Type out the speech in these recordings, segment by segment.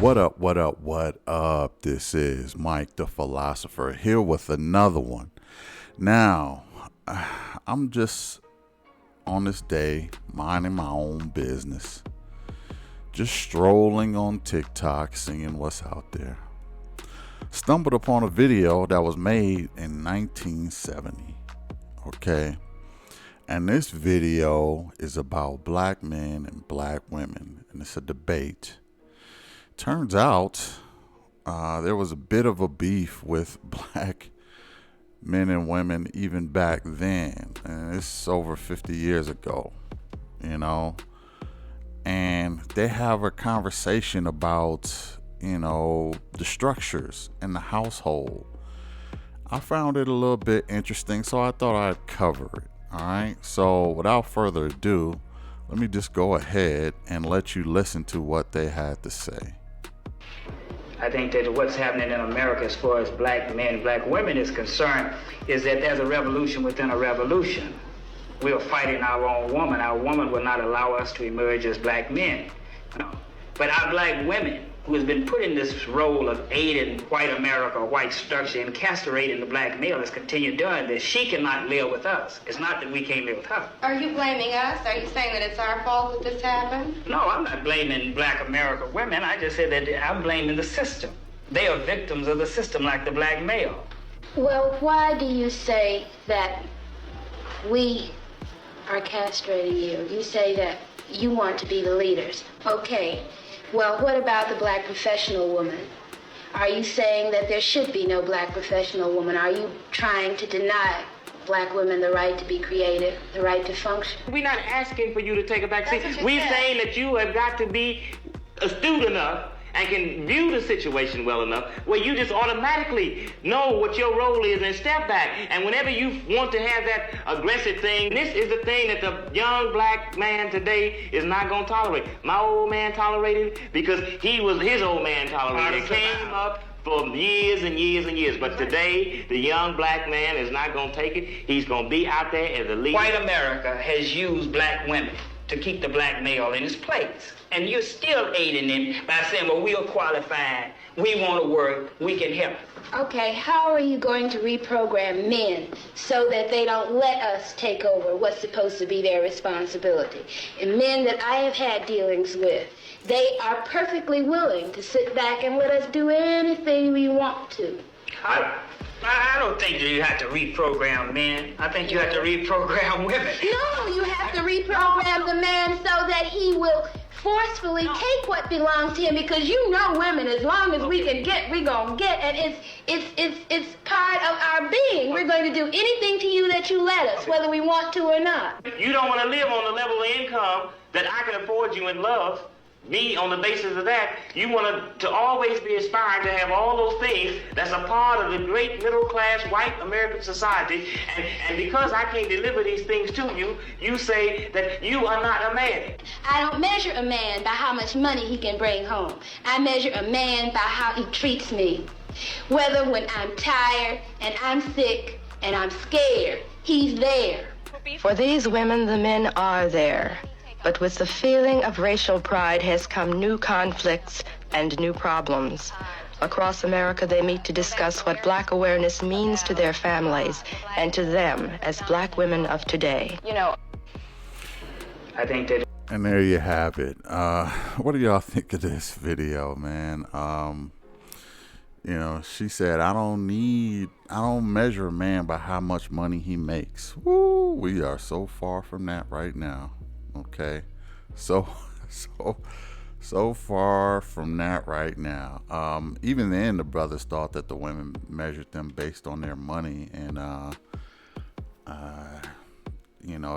What up, what up, what up? This is Mike the Philosopher here with another one. Now, I'm just on this day minding my own business, just strolling on TikTok, seeing what's out there. Stumbled upon a video that was made in 1970. Okay. And this video is about black men and black women, and it's a debate. Turns out there was a bit of a beef with black men and women even back then, and it's over 50 years ago, and they have a conversation about, the structures in the household. I found it a little bit interesting, so I thought I'd cover it. All right, so without further ado, let me just go ahead and let you listen to what they had to say. I think that what's happening in America as far as black men, black women is concerned is that there's a revolution within a revolution. We are fighting our own woman. Our woman will not allow us to emerge as black men. But our black women, who has been put in this role of aiding white America, white structure, and castrating the black male, has continued doing this. She cannot live with us. It's not that we can't live with her. Are you blaming us? Are you saying that it's our fault that this happened? No, I'm not blaming black America women. I just said that I'm blaming the system. They are victims of the system like the black male. Well, why do you say that we are castrating you? You say that you want to be the leaders. Okay. Well, what about the black professional woman? Are you saying that there should be no black professional woman? Are you trying to deny black women the right to be creative, the right to function? We're not asking for you to take a back seat. We're saying that you have got to be astute enough and can view the situation well enough where you just automatically know what your role is and step back. And whenever you want to have that aggressive thing, this is the thing that the young black man today is not going to tolerate. My old man tolerated it because his old man tolerated it. It came up for years and years and years. But today, the young black man is not going to take it. He's going to be out there as a leader. White America has used black women to keep the black male in his place. And you're still aiding him by saying, well, we are qualified, we want to work, we can help. Okay, how are you going to reprogram men so that they don't let us take over what's supposed to be their responsibility? And men that I have had dealings with, they are perfectly willing to sit back and let us do anything we want to. I don't think that you have to reprogram men. I think you have to reprogram women. No, you have to reprogram the man so that he will forcefully take what belongs to him, because women, as long as we can get, we're gonna get, and it's part of our being. We're going to do anything to you that you let us, whether we want to or not. You don't want to live on the level of income that I can afford you and love me on the basis of that. You want to always be aspiring to have all those things that's a part of the great middle class white American society, and because I can't deliver these things to you, you say that you are not a man. I don't measure a man by how much money he can bring home. I measure a man by how he treats me. Whether when I'm tired and I'm sick and I'm scared, he's there. For these women, the men are there. But with the feeling of racial pride has come new conflicts and new problems. Across America, they meet to discuss what black awareness means to their families and to them as black women of today. I think that... And there you have it. What do y'all think of this video, man? She said, I don't measure a man by how much money he makes. Woo, we are so far from that right now. Okay, so far from that right now. Even then, the brothers thought that the women measured them based on their money, and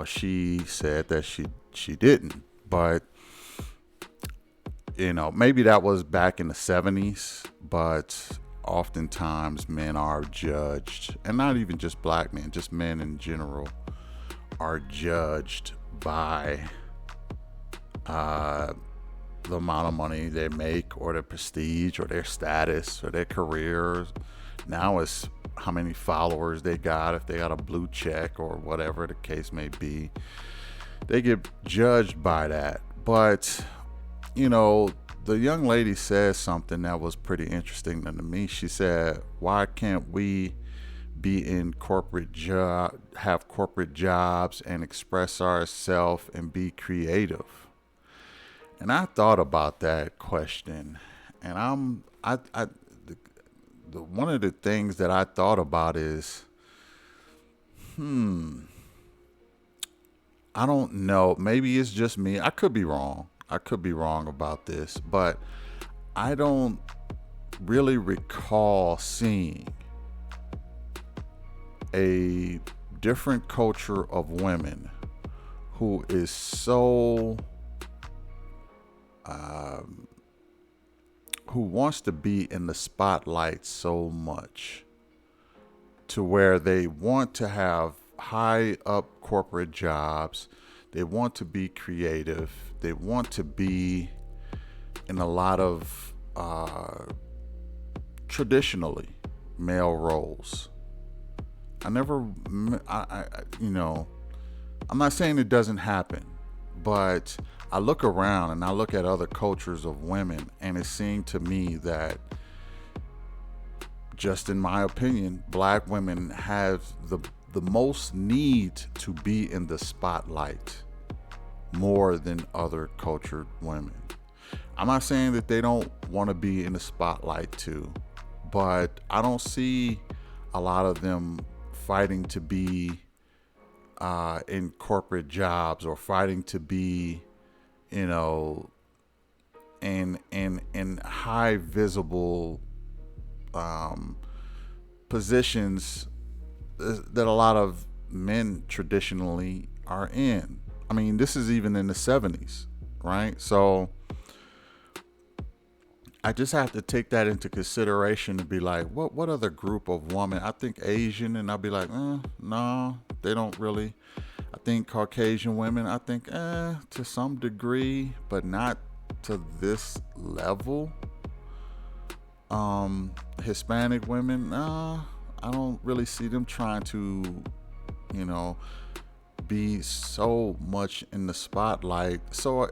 she said that she didn't. But maybe that was back in the 70s. But oftentimes, men are judged, and not even just black men, just men in general, are judged by the amount of money they make, or their prestige, or their status, or their careers. Now it's how many followers they got, if they got a blue check or whatever the case may be. They get judged by that. But the young lady said something that was pretty interesting to me. She said, "Why can't we be in have corporate jobs and express ourselves and be creative?" And I thought about that question, and one of the things that I thought about is, I don't know. Maybe it's just me. I could be wrong. I could be wrong about this, but I don't really recall seeing a different culture of women who is so who wants to be in the spotlight so much to where they want to have high up corporate jobs, they want to be creative, they want to be in a lot of traditionally male roles. I'm not saying it doesn't happen, but I look around and I look at other cultures of women, and it seemed to me that, just in my opinion, black women have the most need to be in the spotlight more than other cultured women. I'm not saying that they don't want to be in the spotlight too, but I don't see a lot of them fighting to be in corporate jobs or fighting to be, in high visible positions that a lot of men traditionally are in. I mean, this is even in the 70s, right? So I just have to take that into consideration to be like, what other group of women? I think Asian, and I'll be like, no, they don't really. I think Caucasian women, I think to some degree, but not to this level. Hispanic women, I don't really see them trying to, be so much in the spotlight. So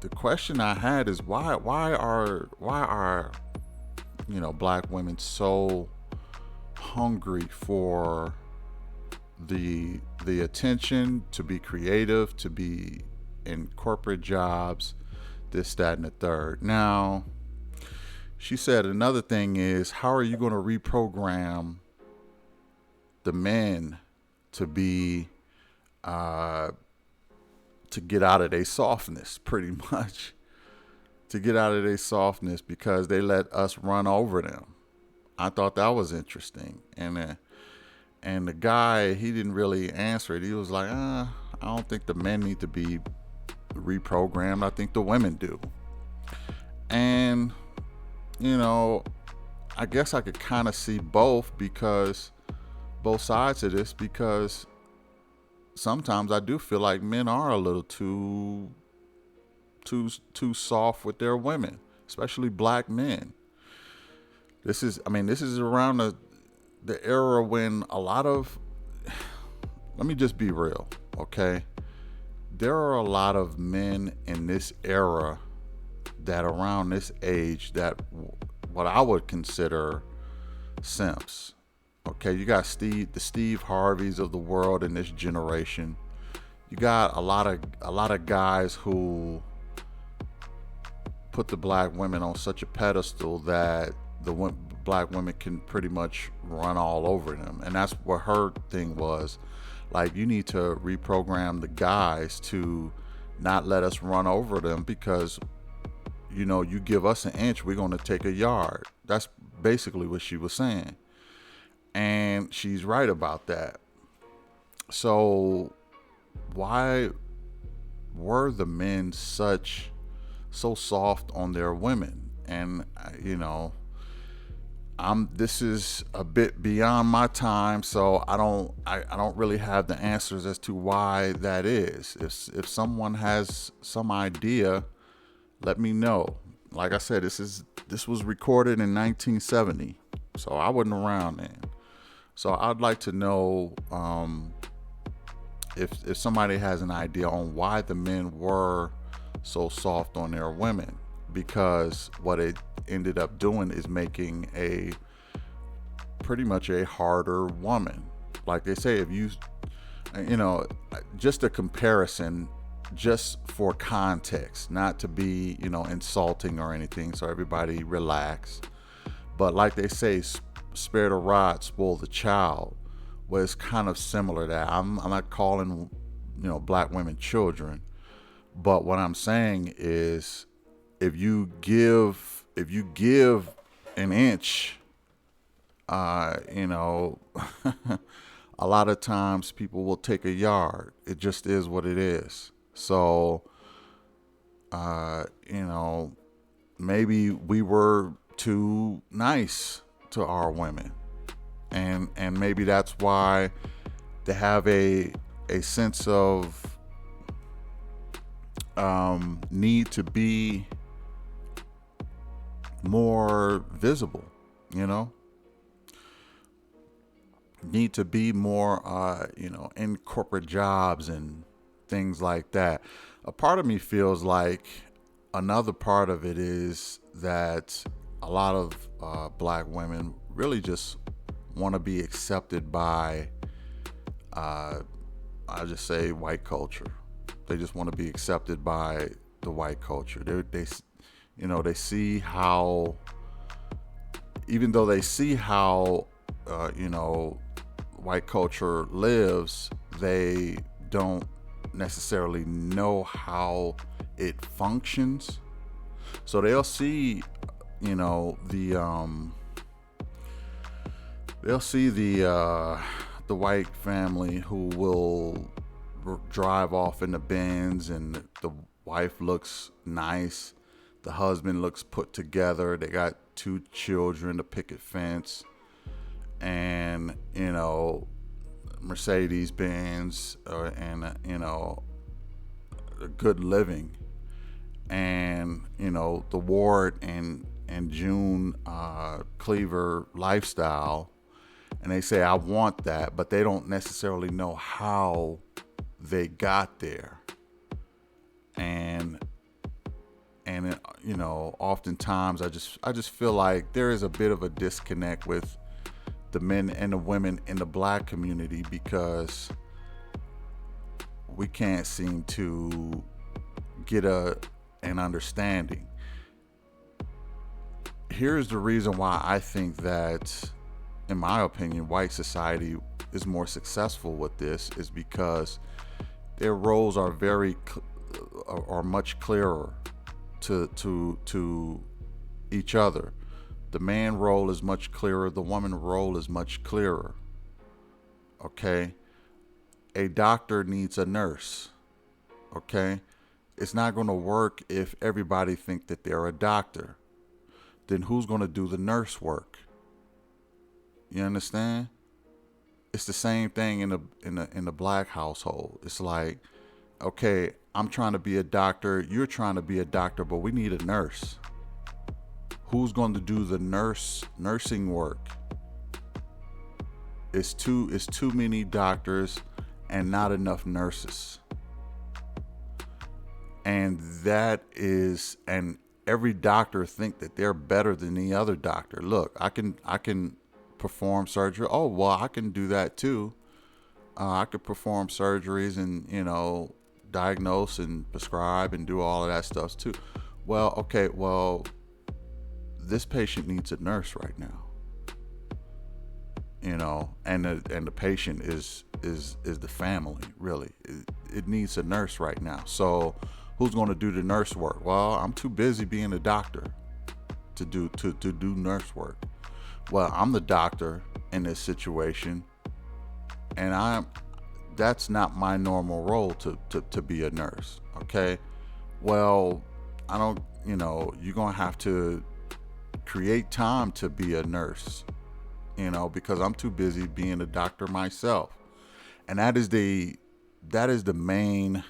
the question I had is why are black women so hungry for the attention, to be creative, to be in corporate jobs, this, that, and the third. Now, she said another thing is, how are you going to reprogram the men to be to get out of their softness, pretty much, to get out of their softness because they let us run over them. I thought that was interesting. And the guy, he didn't really answer it. He was like, I don't think the men need to be reprogrammed. I think the women do. And, I guess I could kind of see both sides of this, because sometimes I do feel like men are a little too soft with their women, especially black men. This is around the era when a lot of, let me just be real, okay? There are a lot of men in this era that around this age that what I would consider simps. Okay, you got the Steve Harveys of the world in this generation. You got a lot of guys who put the black women on such a pedestal that the black women can pretty much run all over them. And that's what her thing was. Like, you need to reprogram the guys to not let us run over them, because you give us an inch, we're going to take a yard. That's basically what she was saying. And she's right about that. So why were the men so soft on their women? And this is a bit beyond my time, so I don't really have the answers as to why that is. If someone has some idea, let me know. Like I said, this was recorded in 1970, so I wasn't around then. So I'd like to know if somebody has an idea on why the men were so soft on their women. because what it ended up doing is making a pretty much a harder woman. Like they say, if you know, just a comparison, just for context, not to be, you know, insulting or anything, so everybody relax. But like they say, spare the rod, spoil the child. Well, it's kind of similar to that. I'm not calling, you know, black women children, but what I'm saying is, if you give an inch, you know, a lot of times people will take a yard. It just is what it is. So, you know, maybe we were too nice to our women, and maybe that's why they have a sense of need to be more visible, you know, need to be more, you know, in corporate jobs and things like that. A part of me feels like another part of it is that a lot of black women really just want to be accepted by, I just say, white culture. They just want to be accepted by the white culture. They you know, they see how, even though they see how, you know, white culture lives, they don't necessarily know how it functions. So they'll see, you know, they'll see the white family who will drive off in the Benz, and the wife looks nice, the husband looks put together, they got 2 children, a picket fence, and, you know, Mercedes Benz, and, you know, a good living. And, you know, the Ward and June Cleaver lifestyle, and they say, I want that, but they don't necessarily know how they got there. And you know, oftentimes I just feel like there is a bit of a disconnect with the men and the women in the black community, because we can't seem to get an understanding. Here's the reason why I think that, in my opinion, white society is more successful with this, is because their roles are much clearer to each other. The man role is much clearer. The woman role is much clearer. Okay? A doctor needs a nurse. Okay? It's not going to work if everybody think that they're a doctor. Then who's going to do the nurse work? You understand? It's the same thing in the black household. It's like, okay, I'm trying to be a doctor, you're trying to be a doctor, but we need a nurse. Who's going to do the nursing work? It's too many doctors and not enough nurses. And every doctor think that they're better than the other doctor. Look, I can perform surgery. Oh, well, I can do that too. I could perform surgeries and, you know, diagnose and prescribe and do all of that stuff too. Well, okay, well, this patient needs a nurse right now. You know, and the patient is the family, really. It needs a nurse right now. So who's going to do the nurse work? Well, I'm too busy being a doctor to do nurse work. Well, I'm the doctor in this situation, and that's not my normal role to be a nurse. Okay. Well, I don't, you know, you're going to have to create time to be a nurse, you know, because I'm too busy being a doctor myself. And that is the main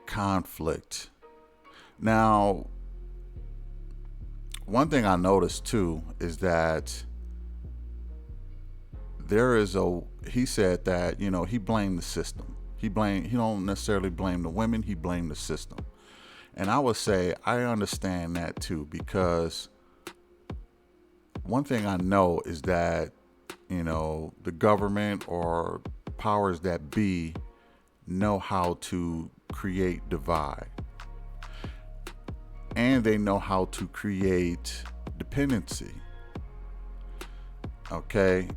conflict. Now, one thing I noticed too is that he said that, you know, he blamed the system. He don't necessarily blame the women, he blamed the system. And I would say I understand that too, because one thing I know is that, the government or powers that be know how to create divide. And they know how to create dependency. Okay?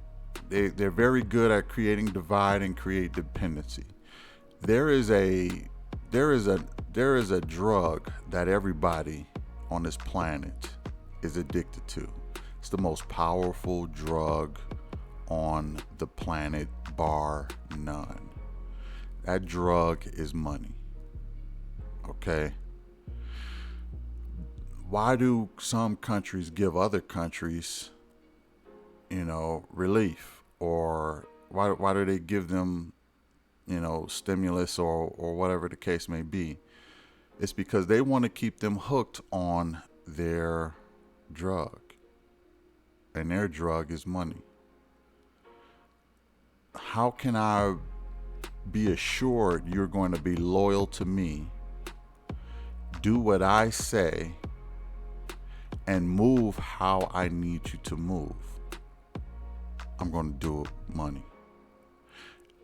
They're very good at creating divide and create dependency. There is a drug that everybody on this planet is addicted to. It's the most powerful drug on the planet, bar none. That drug is money. Okay? Why do some countries give other countries, relief? Or why do they give them, stimulus or whatever the case may be? It's because they want to keep them hooked on their drug. And their drug is money. How can I be assured you're going to be loyal to me, do what I say, and move how I need you to move? I'm going to do it money.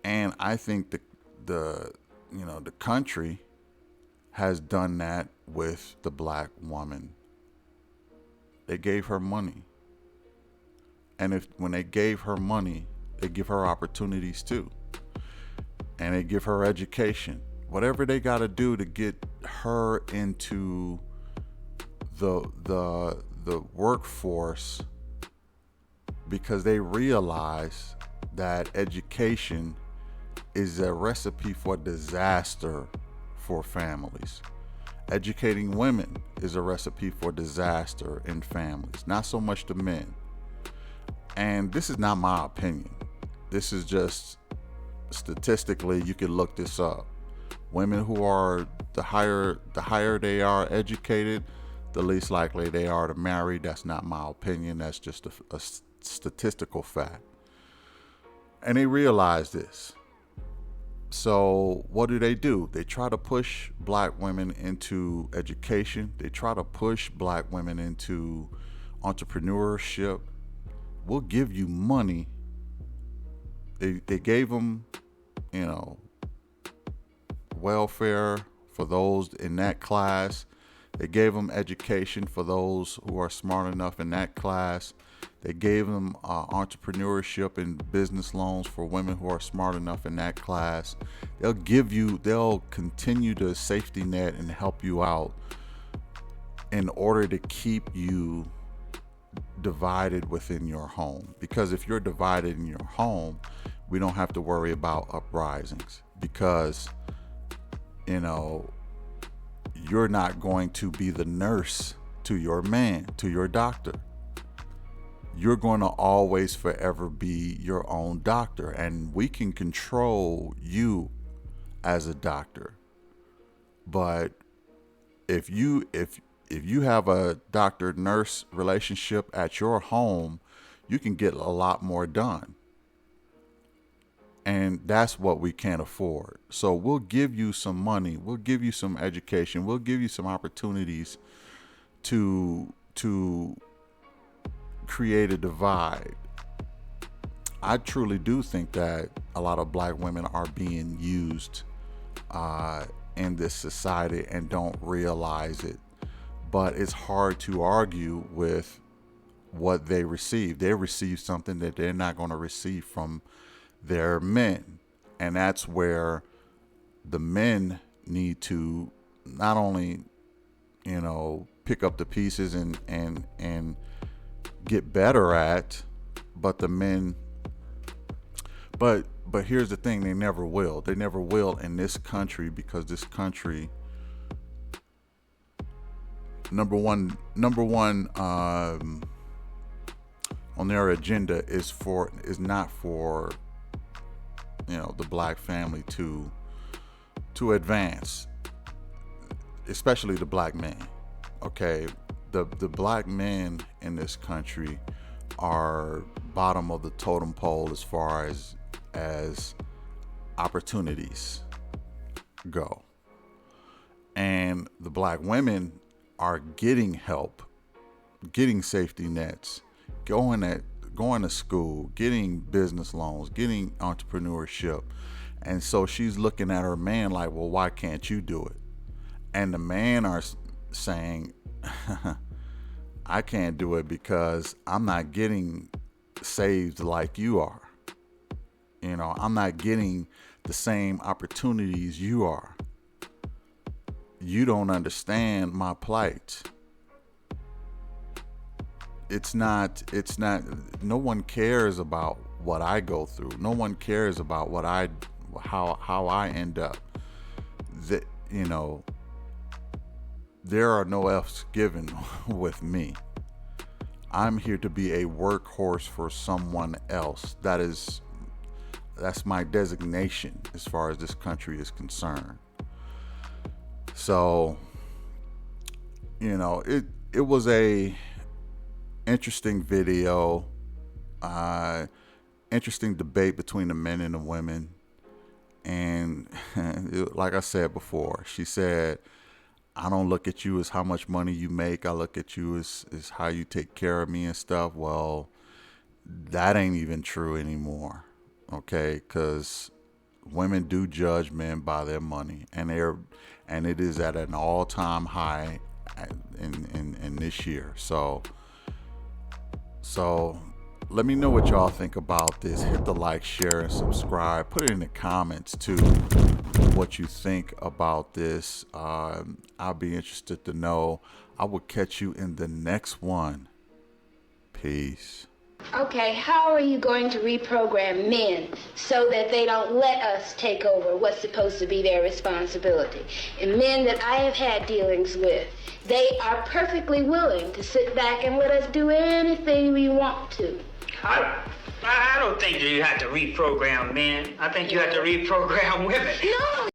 And I think the country has done that with the black woman. They gave her money. And when they gave her money, they give her opportunities too. And they give her education. Whatever they got to do to get her into the workforce, because they realize that education is a recipe for disaster for families. Educating women is a recipe for disaster in families, not so much the men. And this is not my opinion. This is just statistically, you can look this up. Women who are the higher they are educated, the least likely they are to marry. That's not my opinion. That's just a statistical fact. And they realize this. So what do? They try to push black women into education. They try to push black women into entrepreneurship. We'll give you money. They gave them, welfare for those in that class. They gave them education for those who are smart enough in that class. They gave them entrepreneurship and business loans for women who are smart enough in that class. They'll continue to safety net and help you out in order to keep you divided within your home. Because if you're divided in your home, we don't have to worry about uprisings, because you're not going to be the nurse to your man, to your doctor. You're going to always forever be your own doctor, and we can control you as a doctor. But if you have a doctor-nurse relationship at your home, you can get a lot more done. And that's what we can't afford. So we'll give you some money. We'll give you some education. We'll give you some opportunities to create a divide. I truly do think that a lot of black women are being used in this society and don't realize it. But it's hard to argue with what they receive. They receive something that they're not going to receive from their men. And that's where the men need to not only, pick up the pieces and get better at, but the men, but here's the thing, they never will. They never will in this country, because this country, number one on their agenda is not for the black family to advance, especially the black man. Okay, the black men in this country are bottom of the totem pole as far as opportunities go. And the black women are getting help, getting safety nets, going to school, getting business loans, getting entrepreneurship. And so she's looking at her man like, well, why can't you do it? And the man are saying, I can't do it because I'm not getting saved like you are. You know, I'm not getting the same opportunities you are. You don't understand my plight. It's not, no one cares about what I go through. No one cares about how I end up. That, you know, there are no F's given with me. I'm here to be a workhorse for someone else. That's my designation as far as this country is concerned. So, you know, it was a interesting video, interesting debate between the men and the women. And like I said before, she said, I don't look at you as how much money you make. I look at you as how you take care of me and stuff. Well, that ain't even true anymore. Okay, because women do judge men by their money, and it is at an all-time high in this year. So let me know what y'all think about this. Hit the like, share, and subscribe. Put it in the comments too, what you think about this. I'll be interested to know. I will catch you in the next one. Peace. Okay, how are you going to reprogram men so that they don't let us take over what's supposed to be their responsibility? And men that I have had dealings with, they are perfectly willing to sit back and let us do anything we want to. I don't think that you have to reprogram men. I think you have to reprogram women. No!